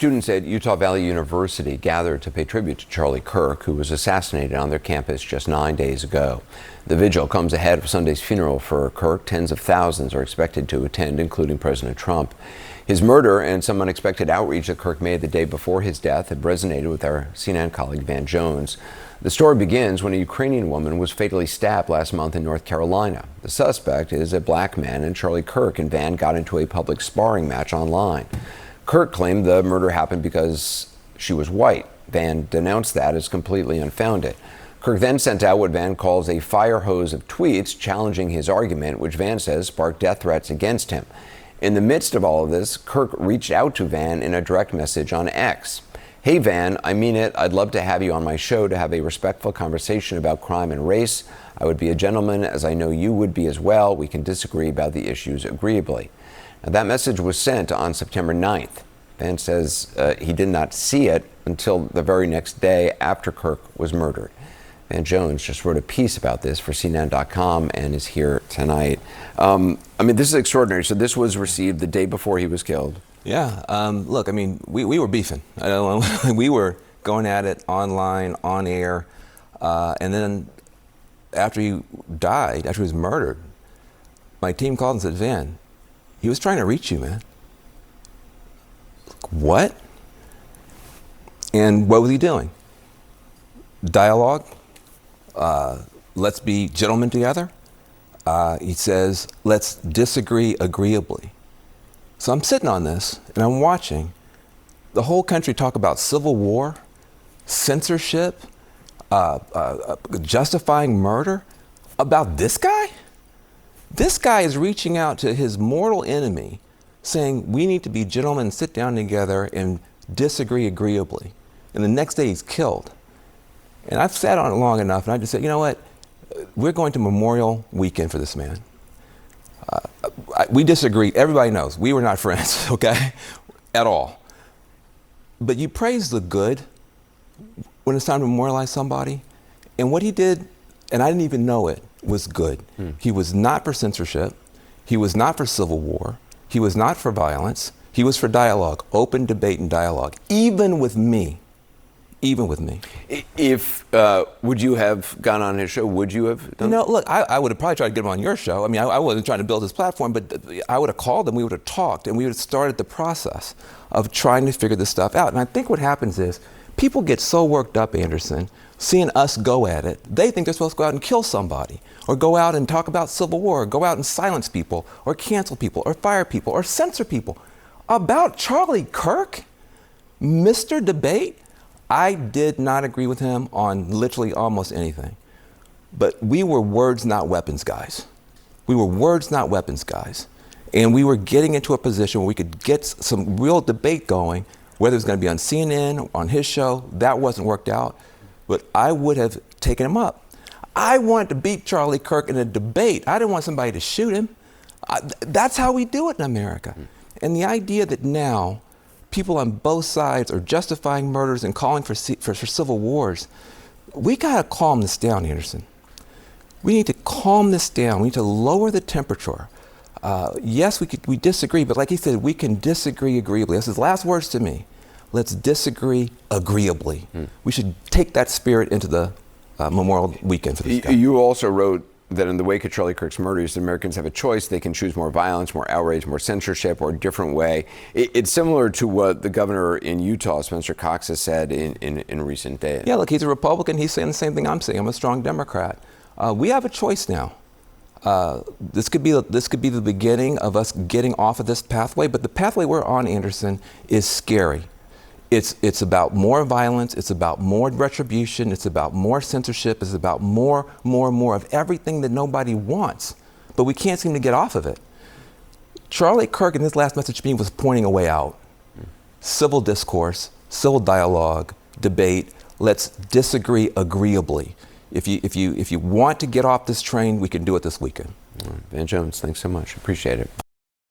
Students at Utah Valley University gathered to pay tribute to Charlie Kirk, who was assassinated on their campus just 9 days ago. The vigil comes ahead of Sunday's funeral for Kirk. Tens of thousands are expected to attend, including President Trump. His murder and some unexpected outreach that Kirk made the day before his death had resonated with our CNN colleague Van Jones. The story begins when a Ukrainian woman was fatally stabbed last month in North Carolina. The suspect is a black man, and Charlie Kirk and Van got into a public sparring match online. Kirk claimed the murder happened because she was white. Van denounced that as completely unfounded. Kirk then sent out what Van calls a fire hose of tweets challenging his argument, which Van says sparked death threats against him. In the midst of all of this, Kirk reached out to Van in a direct message on X. "Hey Van, I mean it. I'd love to have you on my show to have a respectful conversation about crime and race. I would be a gentleman, as I know you would be as well. We can disagree about the issues agreeably." Now, that message was sent on September 9th. Van says he did not see it until the very next day after Kirk was murdered. Van Jones just wrote a piece about this for CNN.com and is here tonight. This is extraordinary. So this was received the day before he was killed. Yeah. Look, we were beefing. We were going at it online, on air. And then after he died, after he was murdered, my team called and said, "Van, he was trying to reach you, man." What? And what was he doing? Dialogue. Let's be gentlemen together. He says, let's disagree agreeably. So I'm sitting on this and I'm watching the whole country talk about civil war, censorship, justifying murder about this guy. This guy is reaching out to his mortal enemy saying we need to be gentlemen and sit down together and disagree agreeably. And the next day he's killed. And I've sat on it long enough and I just said, you know what? We're going to Memorial Weekend for this man. We disagree. Everybody knows we were not friends, okay? At all. But you praise the good when it's time to memorialize somebody. And what he did, and I didn't even know it, was good. He was not for censorship. He was not for civil war. He was not for violence. He was for dialogue, open debate and dialogue, even with me. Even with me. If, would you have gone on his show? Would you have done look, I would have probably tried to get him on your show. I wasn't trying to build his platform, but I would have called him, we would have talked, and we would have started the process of trying to figure this stuff out. And I think what happens is, people get so worked up, Anderson, seeing us go at it, they think they're supposed to go out and kill somebody, or go out and talk about civil war, or go out and silence people, or cancel people, or fire people, or censor people. About Charlie Kirk, Mr. Debate, I did not agree with him on literally almost anything. But we were words, not weapons guys. We were words, not weapons guys. And we were getting into a position where we could get some real debate going, whether it was going to be on CNN, on his show. That wasn't worked out. But I would have taken him up. I wanted to beat Charlie Kirk in a debate. I didn't want somebody to shoot him. That's how we do it in America. And the idea that now people on both sides are justifying murders and calling for civil wars, we gotta calm this down, Anderson. We need to calm this down. We need to lower the temperature. Yes, we disagree, but like he said, we can disagree agreeably. That's his last words to me. Let's disagree agreeably. We should take that spirit into the Memorial Weekend for this guy. You also wrote that in the wake of Charlie Kirk's murders, Americans have a choice. They can choose more violence, more outrage, more censorship, or a different way. It's similar to what the governor in Utah, Spencer Cox, has said in recent days. Yeah, look, he's a Republican. He's saying the same thing I'm saying. I'm a strong Democrat. We have a choice now. This could be the beginning of us getting off of this pathway, but the pathway we're on, Anderson, is scary. It's about more violence, it's about more retribution, it's about more censorship, it's about more of everything that nobody wants, but we can't seem to get off of it. Charlie Kirk in his last message to me was pointing a way out. Civil discourse, civil dialogue, debate, let's disagree agreeably. If you want to get off this train, we can do it this weekend. Van Jones, thanks so much. Appreciate it.